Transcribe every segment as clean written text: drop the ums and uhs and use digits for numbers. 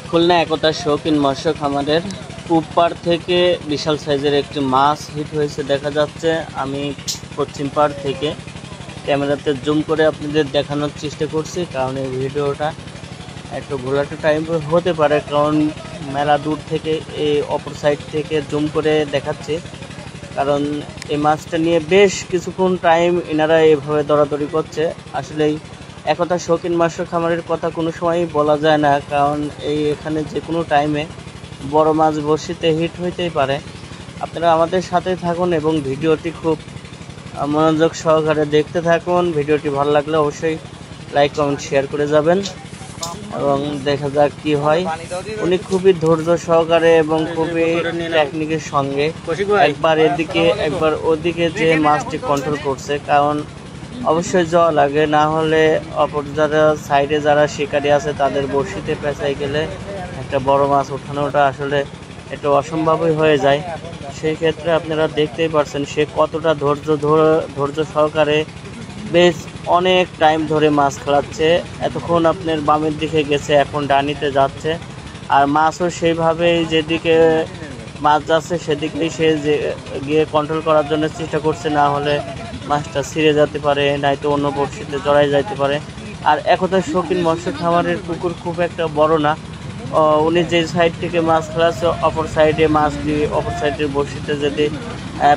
খুলনা একতা শৌখিন মৎস্য খামারের পূব থেকে বিশাল সাইজের একটি মাছ হিট হয়েছে দেখা যাচ্ছে। আমি পশ্চিম পাড় থেকে ক্যামেরাতে জুম করে আপনাদের দেখানোর চেষ্টা করছি, কারণ এই ভিডিওটা একটু ঘোলাটো টাইম হতে পারে, কারণ মেলা দূর থেকে এই অপর সাইড থেকে জুম করে দেখাচ্ছে। কারণ এই মাছটা নিয়ে বেশ কিছুক্ষণ টাইম এনারা এভাবে দরাদরি করছে। আসলেই একতা শৌখিন মৎস্য খামারের কথা কোনো সময়ই বলা যায় না, কারণ এখানে যে কোনো টাইমে বড় মাছ বড়শিতে হিট হইতেই পারে। আপনারা আমাদের সাথে থাকুন এবং ভিডিওটি খুব মনোযোগ সহকারে দেখতে থাকুন। ভিডিওটি ভালো লাগলে অবশ্যই লাইক কমেন্ট শেয়ার করে যাবেন এবং দেখা যাক কি হয়। উনি খুবই ধৈর্য সহকারে এবং খুবই টেকনিকের সঙ্গে একবার এদিকে একবার ওদিকে যে মাছটি কন্ট্রোল করছে, কারণ অবশ্যই যাওয়া লাগে, না হলে অপর যারা সাইডে যারা শিকারি আছে তাদের বড়শিতে পেঁচাই গেলে একটা বড় মাছ ওঠানোটা আসলে একটু অসম্ভবই হয়ে যায়। সেই ক্ষেত্রে আপনারা দেখতেই পারছেন সে কতটা ধৈর্য সহকারে বেশ অনেক টাইম ধরে মাছ খেলাচ্ছে। এতক্ষণ আপনার বামের দিকে গেছে, এখন ডানিতে যাচ্ছে, আর মাছও সেইভাবেই যেদিকে মাছ যাচ্ছে সেদিকেই সে যে গিয়ে কন্ট্রোল করার জন্য চেষ্টা করছে, না হলে মাছটা ছিঁড়ে যেতে পারে, নয়তো অন্য বড়শিতে জড়াই যেতে পারে। আর একতা শৌখিন মৎস্য খামারের পুকুর খুব একটা বড় না। উনি যে সাইড থেকে মাছ খেলাচ্ছে অপর সাইডে মাছটি অপর সাইডের বড়শিতে যদি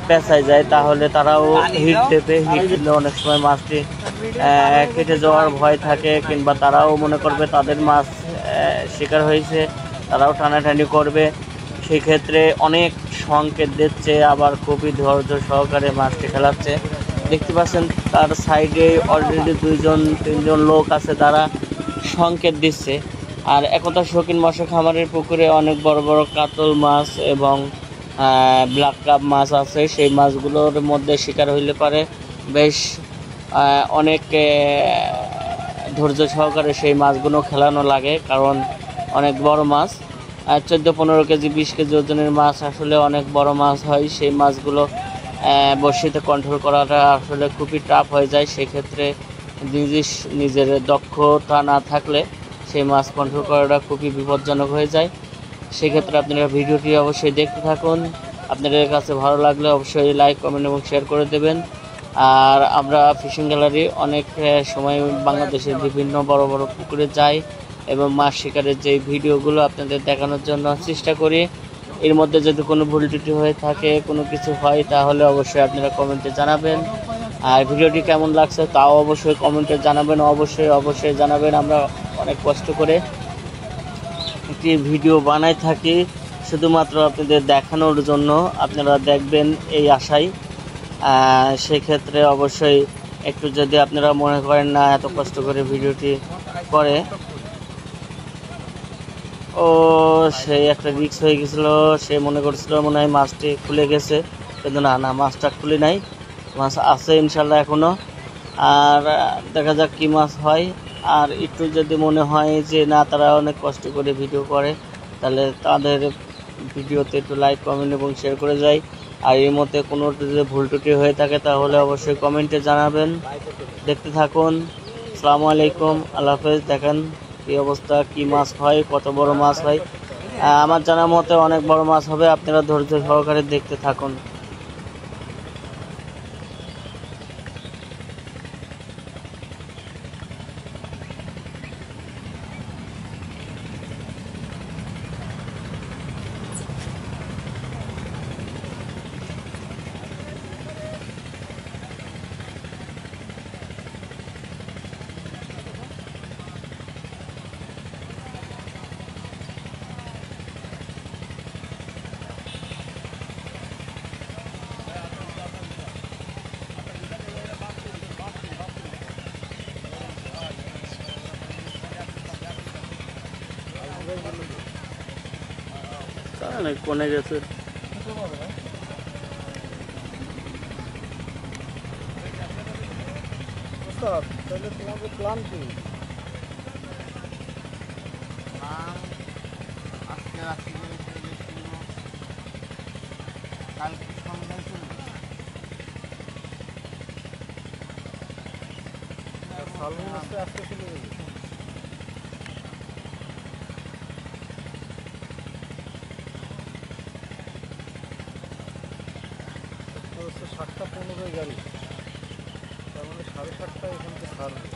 পেঁচায় যায় তাহলে তারাও হিট দেবে। হিট দিলে অনেক সময় মাছটি কেটে যাওয়ার ভয় থাকে, কিংবা তারাও মনে করবে তাদের মাছ শিকার হয়েছে, তারাও টানাটানি করবে। সেই ক্ষেত্রে অনেক সংকেত দিচ্ছে, আবার খুবই ধৈর্য সহকারে মাছটি খেলাচ্ছে। দেখতে পাচ্ছেন তার সাইডে অলরেডি 2-3জন লোক আছে, তারা সংকেত দিচ্ছে। আর একতা শৌখিন মৎস্য খামারের পুকুরে অনেক বড় বড় কাতল মাছ এবং ব্ল্যাক কাপ মাছ আছে। সেই মাছগুলোর মধ্যে শিকার হইলে পারে বেশ অনেক ধৈর্য সহকারে সেই মাছগুলো খেলানো লাগে, কারণ অনেক বড় মাছ, 14-15 কেজি 20 কেজি ওজনের মাছ আসলে অনেক বড় মাছ হয়। সেই মাছগুলো বড়শিতে কন্ট্রোল করাটা আসলে খুবই টাফ হয়ে যায়। সেক্ষেত্রে নিজের দক্ষতা না থাকলে সেই মাছ কন্ট্রোল করাটা খুবই বিপজ্জনক হয়ে যায়। সেক্ষেত্রে আপনারা ভিডিওটি অবশ্যই দেখতে থাকুন। আপনাদের কাছে ভালো লাগলে অবশ্যই লাইক কমেন্ট এবং শেয়ার করে দেবেন। আর আমরা ফিশিং গ্যালারি অনেক সময় বাংলাদেশের বিভিন্ন বড় বড় পুকুরে যাই এবং মাছ শিকারের যে ভিডিওগুলো আপনাদের দেখানোর জন্য চেষ্টা করি। এর মধ্যে যদি কোনো ভুল ত্রুটি হয়ে থাকে, কোনো কিছু হয়, তাহলে অবশ্যই আপনারা কমেন্টে জানাবেন। আর ভিডিওটি কেমন লাগছে তাও অবশ্যই কমেন্টে জানাবেন, অবশ্যই জানাবেন। আমরা অনেক কষ্ট করে একটি ভিডিও বানাই থাকি শুধুমাত্র আপনাদের দেখানোর জন্য, আপনারা দেখবেন এই আশায়। সেক্ষেত্রে অবশ্যই একটু যদি আপনারা মনে করেন না এত কষ্ট করে ভিডিওটি করে, ও সেই একটা রিস্ক হয়ে গেছিলো, সে মনে করছিল মনে হয় মাছটি খুলে গেছে, কিন্তু না, মাছটা খুলে নাই, মাছ আছে ইনশাল্লাহ এখনও। আর দেখা যাক কি মাছ হয়। আর একটু যদি মনে হয় যে না তারা অনেক কষ্ট করে ভিডিও করে, তাহলে তাদের ভিডিওতে একটু লাইক কমেন্ট এবং শেয়ার করে যায়। আর এর মধ্যে কোনো যদি ভুল ত্রুটি হয়ে থাকে তাহলে অবশ্যই কমেন্টে জানাবেন। দেখতে থাকুন। আসসালামু আলাইকুম, আল্লাহ হাফেজ। দেখেন কী অবস্থা, কি মাছ হয়, কত বড় মাছ হয়। আমার জানার মতে অনেক বড় মাছ হবে, আপনারা ধৈর্য সহকারে দেখতে থাকুন। কোনে গেছে তাহলে তোমাদের প্ল্যান কি? আজকে রাত্রি কালকে সন্ধ্যায় চলবে, আজকে চলে যাবে। ওই গাড়ি, তার মানে 7:30টায় এখান থেকে ছাড়বে।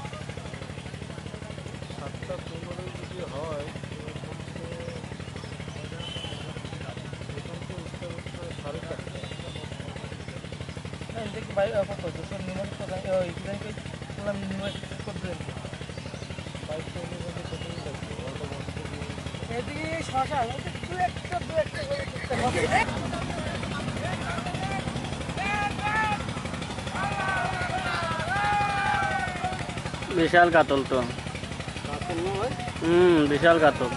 7:15 যদি হয় এখান থেকে উঠতে উঠতে 4:30। দেখি ভাই কত দুশো নিমাস কোথায় ওই বললাম নিমাস করতে বাইক চাইলে বলতে কতদিন লাগবে? অল্টো বন্ধ দিয়ে এদিকে শশা দু একটা করে করতে হবে। বিশাল কাতল তো। কাতল নয়। বিশাল কাতল।